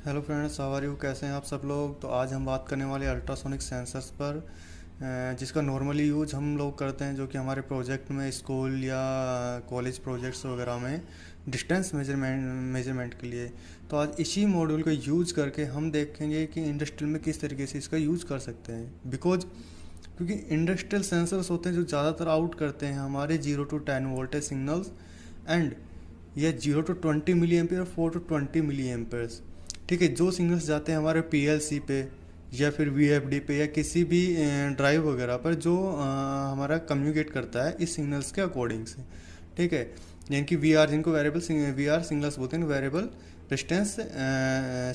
Hello friends, how are you? कैसे हैं आप सब लोग? तो आज हम बात करने वाले अल्ट्रासोनिक सेंसर्स पर, जिसका नॉर्मली यूज हम लोग करते हैं, जो कि हमारे प्रोजेक्ट में, स्कूल या कॉलेज प्रोजेक्ट्स वगैरह में डिस्टेंस मेजरमेंट के लिए। तो आज इसी मॉड्यूल को यूज करके हम देखेंगे कि इंडस्ट्रियल में किस तरीके से इसका यूज कर सकते हैं। क्योंकि इंडस्ट्रियल सेंसर्स होते हैं जो ज़्यादातर आउट करते हैं हमारे 0 to 10 वोल्टेज सिग्नल्स, एंड या 0 to 20 milliampere, 4 to 20 milliamperes. ठीक है, जो सिग्नल्स जाते हैं हमारे पीएलसी पे या फिर वीएफडी पे या किसी भी ड्राइव वगैरह पर, जो हमारा कम्युनिकेट करता है इस सिग्नल्स के अकॉर्डिंग से। ठीक है, यानी कि वीआर, जिनको वेरिएबल वीआर सिग्नल्स बोलते हैं, वेरिएबल डिस्टेंस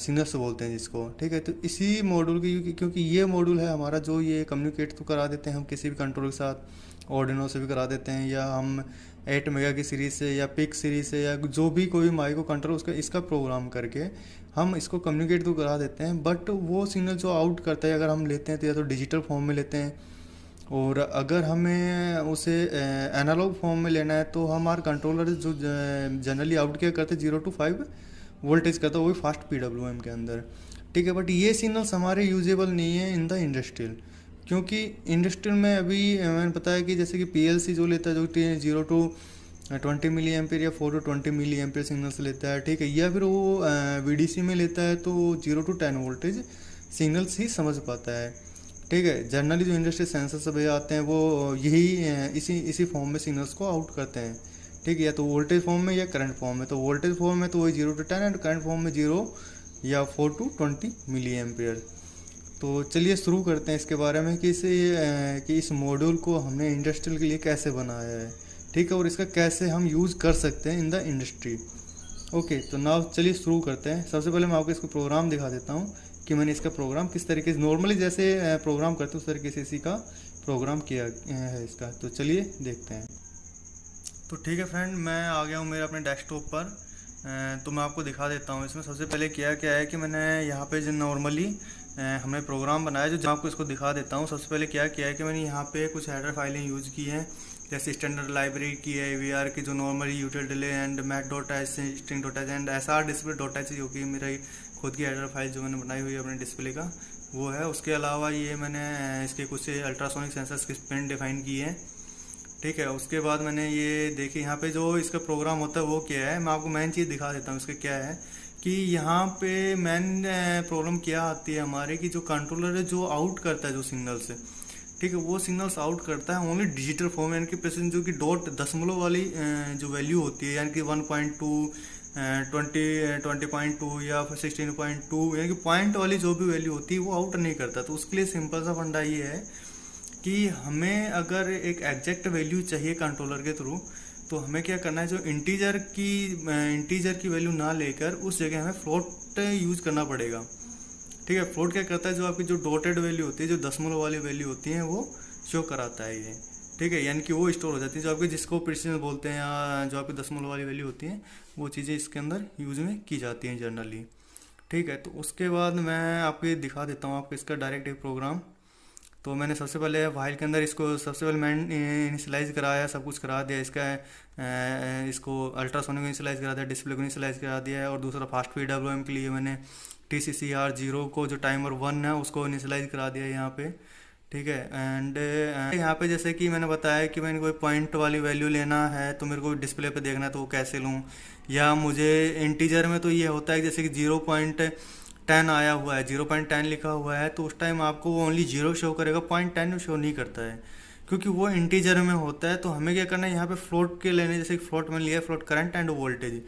सिग्नल्स बोलते हैं जिसको। ठीक है, तो इसी मॉड्यूल की, क्योंकि ये मॉड्यूल है हमारा जो ये कम्युनिकेट तो करा देते हैं हम किसी भी कंट्रोल के साथ, ऑर्डिनो से भी करा देते हैं, या हम 8 मेगा की सीरीज़ से या पिक सीरीज़ से, या जो भी कोई माइक्रो कंट्रोल उसका इसका प्रोग्राम करके हम इसको कम्युनिकेट तो करा देते हैं। बट वो सिग्नल जो आउट करता है, अगर हम लेते हैं तो या तो डिजिटल फॉर्म में लेते हैं, और अगर हमें उसे एनालॉग फॉर्म में लेना है तो हमारे कंट्रोलर जो जनरली आउट क्या करते हैं, 0 to 5 वोल्टेज करता है, वही फास्ट पीडब्ल्यूएम के अंदर। ठीक है, बट ये सिग्नल्स हमारे यूजेबल नहीं है इन द इंडस्ट्रियल, क्योंकि इंडस्ट्रियल में अभी मैंने बताया कि जैसे कि पीएलसी जो लेता है, जो 0 to 20 मिली एम्पियर या 4 to 20 मिली एम्पियर सिग्नल्स लेता है। ठीक है, या फिर वो वीडीसी में लेता है तो 0 to 10 वोल्टेज सिग्नल्स ही समझ पाता है। ठीक है, जनरली जो इंडस्ट्री सेंसर सब आते हैं वो यही इसी इसी फॉर्म में सिग्नल्स को आउट करते हैं। ठीक है, या तो वोल्टेज फॉर्म में या करंट फॉर्म में। तो वोल्टेज फॉर्म में तो वही 0 to 10, एंड करंट फॉर्म में 0 या 4 to 20 मिली एम्पियर। तो चलिए शुरू करते हैं इसके बारे में कि इस मॉड्यूल को हमने इंडस्ट्रियल के लिए कैसे बनाया है। ठीक है, और इसका कैसे हम यूज़ कर सकते हैं इन द इंडस्ट्री। ओके, तो नाउ चलिए शुरू करते हैं। सबसे पहले मैं आपको इसको प्रोग्राम दिखा देता हूँ कि मैंने इसका प्रोग्राम किस तरीके से, नॉर्मली जैसे प्रोग्राम करते हैं उस तरीके से इसी का प्रोग्राम किया है इसका। तो चलिए देखते हैं। तो ठीक है फ्रेंड, मैं आ गया हूँ मेरे अपने डेस्कटॉप पर। तो मैं आपको दिखा देता हूँ इसमें सबसे पहले क्या क्या है कि मैंने यहाँ पे जो नॉर्मली हमने प्रोग्राम बनाया, जो आपको इसको दिखा देता हूँ। सबसे पहले क्या किया है कि मैंने यहाँ पे कुछ हेडर फाइलें यूज़ की हैं, जैसे स्टैंडर्ड लाइब्रेरी की है, वीआर की जो normally util delay and mac dot H, string dot H and S R display dot H, जो कि मेरी खुद की हेडर फाइल जो मैंने बनाई हुई है अपने डिस्प्ले का वो है। उसके अलावा ये मैंने इसके कुछ अल्ट्रासोनिक सेंसर्स की पिन डिफाइन की है। ठीक है, उसके बाद मैंने ये देखिए यहाँ पे जो इसका प्रोग्राम होता है वो क्या है, मैं आपको मेन चीज़ दिखा देता हूँ इसका क्या है। कि यहाँ पे मेन प्रॉब्लम क्या आती है हमारे, कि जो कंट्रोलर है जो आउट करता है जो सिग्नल्स है, ठीक है, वो सिग्नल्स आउट करता है ओनली डिजिटल फॉर्म, यानी कि प्रेसिडेंट जो कि डॉट दशमलव वाली जो वैल्यू होती है, यानी कि 1.2, 20.2 या फिर 16.2, यानी कि पॉइंट वाली जो भी वैल्यू होती है वो आउट नहीं करता। तो उसके लिए सिंपल सा फंडा ये है कि हमें अगर एक एग्जैक्ट वैल्यू चाहिए कंट्रोलर के थ्रू, तो हमें क्या करना है, जो इंटीजर की वैल्यू ना लेकर उस जगह हमें फ्लोट यूज करना पड़ेगा। ठीक है, फ्लोट क्या करता है, जो आपकी जो डॉटेड वैल्यू होती है, जो दशमलव वाली वैल्यू होती है वो शो कराता है ये। ठीक है, यानी कि वो स्टोर हो जाती है, जो आपके जिसको प्रिसिजन बोलते हैं या जो आपकी दशमलव वाली वैल्यू होती है, वो चीज़ें इसके अंदर यूज में की जाती हैं जनरली। ठीक है, तो उसके बाद मैं आपको दिखा देता हूँ आपको इसका डायरेक्ट एक प्रोग्राम। तो मैंने सबसे पहले फाइल के अंदर इसको सबसे पहले मैं इनिशियलाइज़ कराया, सब कुछ करा दिया इसका, इसको अल्ट्रासोनिक को इनिशियलाइज़ करा दिया, डिस्प्ले को इनिशियलाइज़ करा दिया है, और दूसरा फास्ट पीडब्ल्यूएम के लिए मैंने TCCR0 को, जो टाइमर 1 है, उसको इनिशियलाइज़ करा दिया यहाँ पे। ठीक है, एंड यहाँ पे जैसे कि मैंने बताया कि मैंने कोई पॉइंट वाली वैल्यू लेना है तो मेरे को डिस्प्ले पे देखना है, तो वो कैसे लूँ, या मुझे इंटीजर में तो ये होता है जैसे कि 0.10 आया हुआ है, 0.10 लिखा हुआ है, तो उस टाइम आपको वो ओनली 0 शो करेगा, 0.10 शो नहीं करता है, क्योंकि वो इंटीजर में होता है। तो हमें क्या करना है, यहाँ पे फ्लोट के लेने, जैसे कि फ्लोट में लिया float current end voltage.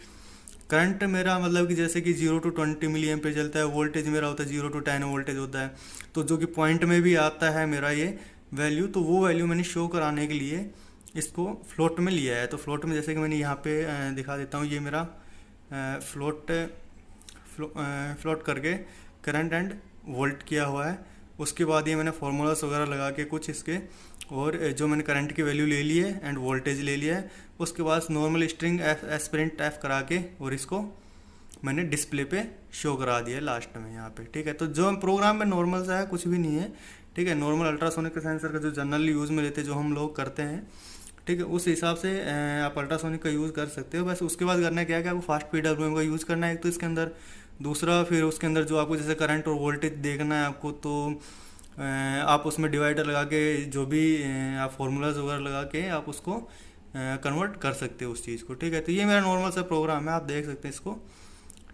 Current मेरा मतलब कि जैसे कि 0 to 20 मिली एम्पियर चलता है, वोल्टेज मेरा होता है 0 to 10 वोल्टेज होता है, तो जो कि पॉइंट में भी आता है मेरा ये वैल्यू, तो वो वैल्यू मैंने शो कराने के लिए इसको फ्लोट में लिया है। तो फ्लोट में जैसे कि मैंने यहाँ पे दिखा देता हूँ, ये मेरा फ्लोट करके करंट एंड वोल्ट किया हुआ है। उसके बाद ये मैंने फार्मूलास वगैरह लगा के कुछ इसके, और जो मैंने करंट की वैल्यू ले ली है एंड वोल्टेज ले लिया है, उसके बाद normal string S print F करा के और इसको मैंने डिस्प्ले पे शो करा दिया है लास्ट में यहाँ पे। ठीक है, तो जो प्रोग्राम में नॉर्मल सा है, कुछ भी नहीं है। ठीक है, नॉर्मल अल्ट्रासोनिक का सेंसर का जो जनरली यूज़ में लेते हैं, जो हम लोग करते हैं, ठीक है, उस हिसाब से आप अल्ट्रासोनिक का यूज़ कर सकते हो। बस उसके बाद करना क्या है कि आपको फास्ट पीडब्ल्यूएम का यूज़ करना है एक तो इसके अंदर, दूसरा फिर उसके अंदर जो आपको जैसे करंट और वोल्टेज देखना है आपको, तो आप उसमें डिवाइडर लगा के जो भी आप फार्मूलाज वगैरह लगा के आप उसको कन्वर्ट कर सकते हो उस चीज़ को, ठीक है। तो ये मेरा नॉर्मल सा प्रोग्राम है, आप देख सकते हैं इसको,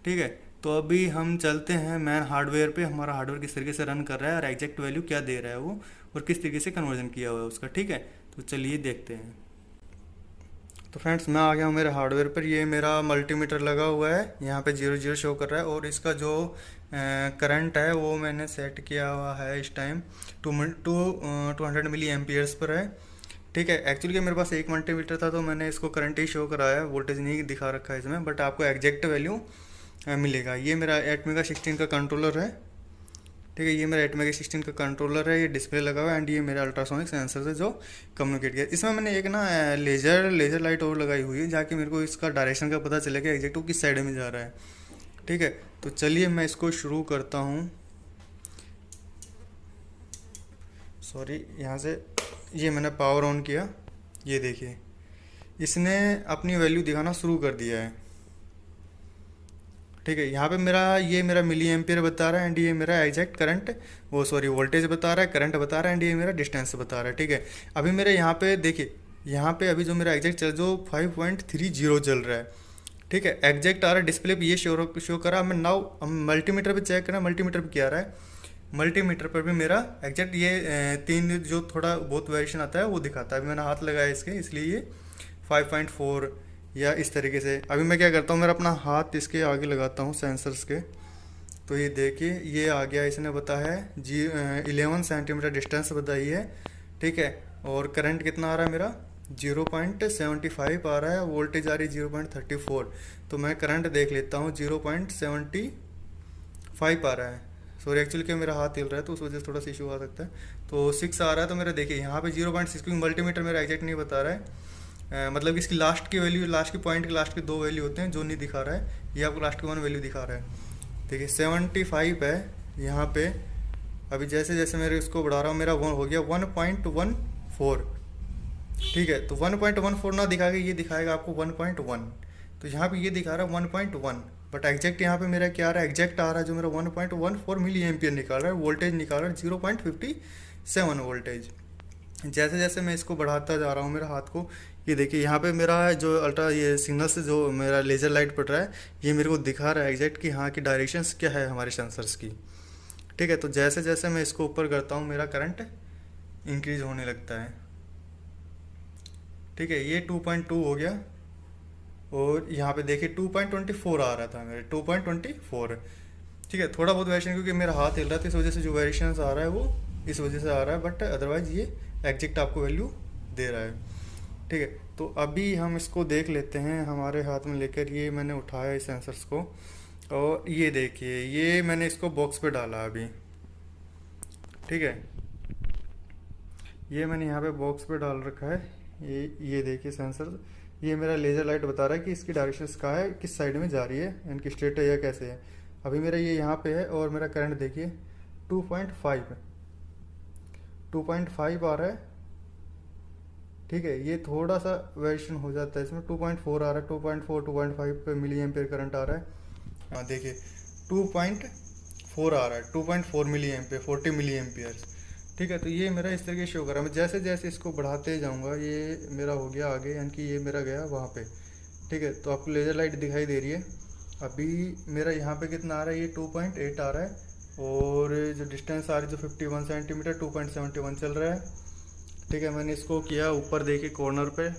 ठीक है। तो अभी हम चलते हैं मैन हार्डवेयर पे, हमारा हार्डवेयर किस तरीके से रन कर रहा है और एग्जैक्ट वैल्यू क्या दे रहा है वो, और किस तरीके से कन्वर्जन किया हुआ है उसका, ठीक है। तो चलिए देखते हैं। तो फ्रेंड्स मैं आ गया हूँ मेरे हार्डवेयर पर। ये मेरा मल्टीमीटर लगा हुआ है, यहाँ पे 00 शो कर रहा है, और इसका जो करंट है वो मैंने सेट किया हुआ है इस टाइम 200 मिली एम्पियर्स पर है, ठीक है। एक्चुअली मेरे पास एक मल्टीमीटर था तो मैंने इसको करंट ही शो कराया, वोल्टेज नहीं दिखा रखा है इसमें, बट आपको एग्जैक्ट वैल्यू मिलेगा। ये मेरा 8 मेगा 16 का कंट्रोलर है, ठीक है। ये मेरा 8 मेगा 16 का कंट्रोलर है, ये डिस्प्ले लगा हुआ है, एंड ये मेरा अल्ट्रासोनिक सेंसर से जो कम्युनिकेट किया। इसमें मैंने एक ना लेज़र लाइट और लगाई हुई है, जाके मेरे को इसका डायरेक्शन का पता चलेगा एग्जैक्ट वो किस साइड में जा रहा है, ठीक है। तो चलिए मैं इसको शुरू करता हूँ। सॉरी, यहाँ से ये मैंने पावर ऑन किया, ये देखिए इसने अपनी वैल्यू दिखाना शुरू कर दिया है, ठीक है। यहाँ पे मेरा मिली एम्पियर बता रहा है, एंड ये मेरा एग्जैक्ट करंट वोल्टेज बता रहा है, करंट बता रहा है, एंड ये मेरा डिस्टेंस बता रहा है, ठीक है। अभी मेरे यहाँ पे देखिए, यहाँ पे अभी जो मेरा एग्जैक्ट जो 5.30 चल रहा है, ठीक है, एग्जैक्ट आ रहा है डिस्प्ले पे, ये शो करा। मैं नाउ हम मल्टीमीटर पे चेक करें, मल्टीमीटर पे क्या आ रहा है, मल्टीमीटर पर भी मेरा एग्जैक्ट ये 3 जो थोड़ा बहुत वेरिएशन आता है वो दिखाता है। अभी मैंने हाथ लगाया इसके, इसलिए ये 5.4 या इस तरीके से। अभी मैं क्या करता हूँ, मेरा अपना हाथ इसके आगे लगाता हूँ सेंसर्स के, तो ये देखिए ये आ गया, इसने बताया है 11 सेंटीमीटर डिस्टेंस बताई है, ठीक है। और करंट कितना आ रहा है मेरा 0.75 आ रहा है, वोल्टेज आ रही है 0.34। तो मैं करंट देख लेता हूँ, 0.75 आ रहा है। सॉरी, एक्चुअली क्या मेरा हाथ हिल रहा है तो उस वजह से थोड़ा सा इशू आ सकता है। तो 6 आ रहा है, तो मेरा देखिए यहाँ पे 0.6, क्योंकि मल्टीमीटर मेरा एग्जैक्ट नहीं बता रहा है, मतलब इसकी लास्ट की वैल्यू, लास्ट की पॉइंट के लास्ट के 2 वैल्यू होते हैं जो नहीं दिखा रहा है, ये आपको लास्ट की 1 वैल्यू दिखा रहा है, देखिए 75 है यहाँ पे। अभी जैसे जैसे मेरे इसको बढ़ा रहा हूँ, मेरा 1 हो गया 1.14, ठीक है। तो 1.14 ना दिखा के ये दिखाएगा आपको 1.1, तो यहाँ पे ये दिखा रहा है 1.1, बट एग्जैक्ट यहाँ पे मेरा क्या आ रहा है, एग्जैक्ट आ रहा है जो मेरा 1.14 मिली एम्पियर निकाल रहा है, वोल्टेज निकाल रहा है 0.57 वोल्टेज। जैसे जैसे मैं इसको बढ़ाता जा रहा हूँ मेरा हाथ को, ये देखिए यहाँ पे मेरा जो ये सिग्नल से जो मेरा लेज़र लाइट पड़ रहा है, ये मेरे को दिखा रहा है एग्जैक्ट कि हाँ की डायरेक्शंस क्या है हमारे सेंसर्स की, ठीक है। तो जैसे जैसे मैं इसको ऊपर करता हूँ मेरा करंट इंक्रीज होने लगता है, ठीक है। ये 2.2 हो गया, और यहाँ पे देखिए 2.24 आ रहा था मेरे, 2.24, ठीक है। थोड़ा बहुत वेरिएशन क्योंकि मेरा हाथ हिल रहा था इस वजह से जो वेरिएशन आ रहा है वो इस वजह से आ रहा है, बट अदरवाइज ये एग्जैक्ट आपको वैल्यू दे रहा है, ठीक है। तो अभी हम इसको देख लेते हैं हमारे हाथ में लेकर, ये मैंने उठाया इस सेंसर्स को, और ये देखिए ये मैंने इसको बॉक्स पे डाला अभी, ठीक है। ये मैंने यहाँ पे बॉक्स पे डाल रखा है, ये देखिए सेंसर, ये मेरा लेज़र लाइट बता रहा है कि इसकी डायरेक्शन कहाँ है, किस साइड में जा रही है, इनकी स्टेट है या कैसे है। अभी मेरा ये यहाँ पे है, और मेरा करंट देखिए 2.5 आ रहा है, ठीक है। ये थोड़ा सा वेरिएशन हो जाता है इसमें, 2.4 आ रहा है, 2.5 पे मिली एम्पियर करंट आ रहा है। हाँ देखिए 2.4 आ रहा है, 2.4 मिली एम्पियर, 40 मिली एम्पियर, ठीक है। तो ये मेरा इस तरीके शो कर रहा है। मैं जैसे जैसे इसको बढ़ाते जाऊंगा ये मेरा हो गया आगे, यानी कि ये मेरा गया वहाँ पे, ठीक है। तो आपको लेज़र लाइट दिखाई दे रही है। अभी मेरा यहाँ पे कितना आ रहा है, ये 2.8 आ रहा है, और जो डिस्टेंस आ रही है जो 51 सेंटीमीटर 2.71 चल रहा है, ठीक है। मैंने इसको किया ऊपर देखिए कॉर्नर पे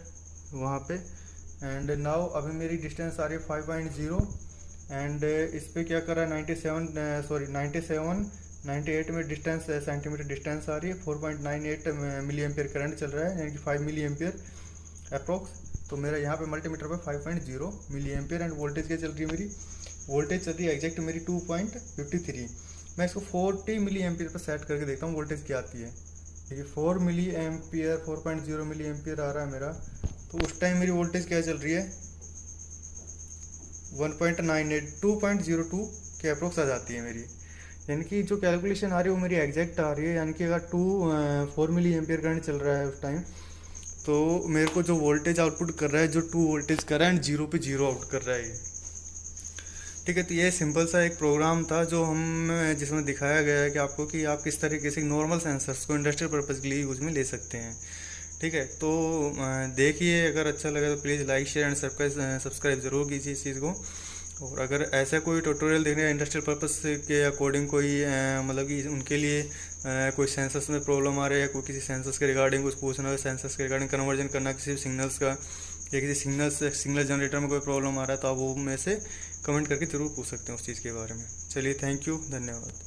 वहाँ पे, एंड नाउ अभी मेरी डिस्टेंस आ रही है 5.0, एंड इस पर क्या कर रहा है 98 में डिस्टेंस सेंटीमीटर डिस्टेंस आ रही है, 4.98 मिली एम्पियर करंट चल रहा है, यानी कि 5 मिली एम्पियर अप्रोक्स। तो मेरा यहाँ पे मल्टीमीटर पे 5.0 मिली एम्पियर, एंड वोल्टेज क्या चल रही है मेरी, वोल्टेज चल रही है एग्जैक्ट मेरी 2.53। मैं इसको 40 मिली एम्पियर पर सेट करके देखता हूँ वोल्टेज क्या आती है। देखिए 4 मिली एम्पियर 4.0 मिली एम्पियर आ रहा है मेरा, तो उस टाइम मेरी वोल्टेज क्या चल रही है 1.98 2.02 के अप्रोक्स आ जाती है मेरी, यानी कि जो कैलकुलेशन आ रही है वो मेरी एग्जैक्ट आ रही है। यानी कि अगर 4 मिली एम्पियर करंट चल रहा है उस टाइम, तो मेरे को जो वोल्टेज आउटपुट कर रहा है जो 2 वोल्टेज कर रहा है, एंड 0 पे 0 आउट कर रहा है ये। ठीक है, तो ये सिंपल सा एक प्रोग्राम था जो हम जिसमें दिखाया गया है कि आपको कि आप किस तरीके से नॉर्मल सेंसर्स को इंडस्ट्रियल पर्पज़ के लिए यूज़ में ले सकते हैं। ठीक है, तो देखिए, अगर अच्छा लगा तो please like share and subscribe ज़रूर कीजिए इस चीज़ को। और अगर ऐसा कोई ट्यूटोरियल देखने इंडस्ट्रियल पर्पस के अकॉर्डिंग कोई मतलब कि उनके लिए कोई सेंसस में प्रॉब्लम आ रहा है या कोई किसी सेंसस के रिगार्डिंग कुछ पूछना है, सेंसस के रिगार्डिंग कन्वर्जन करना किसी सिग्नल्स का या किसी सिग्नल जनरेटर में कोई प्रॉब्लम आ रहा है, तो आप वो में से कमेंट करके ज़रूर पूछ सकते हैं उस चीज़ के बारे में। चलिए, थैंक यू, धन्यवाद।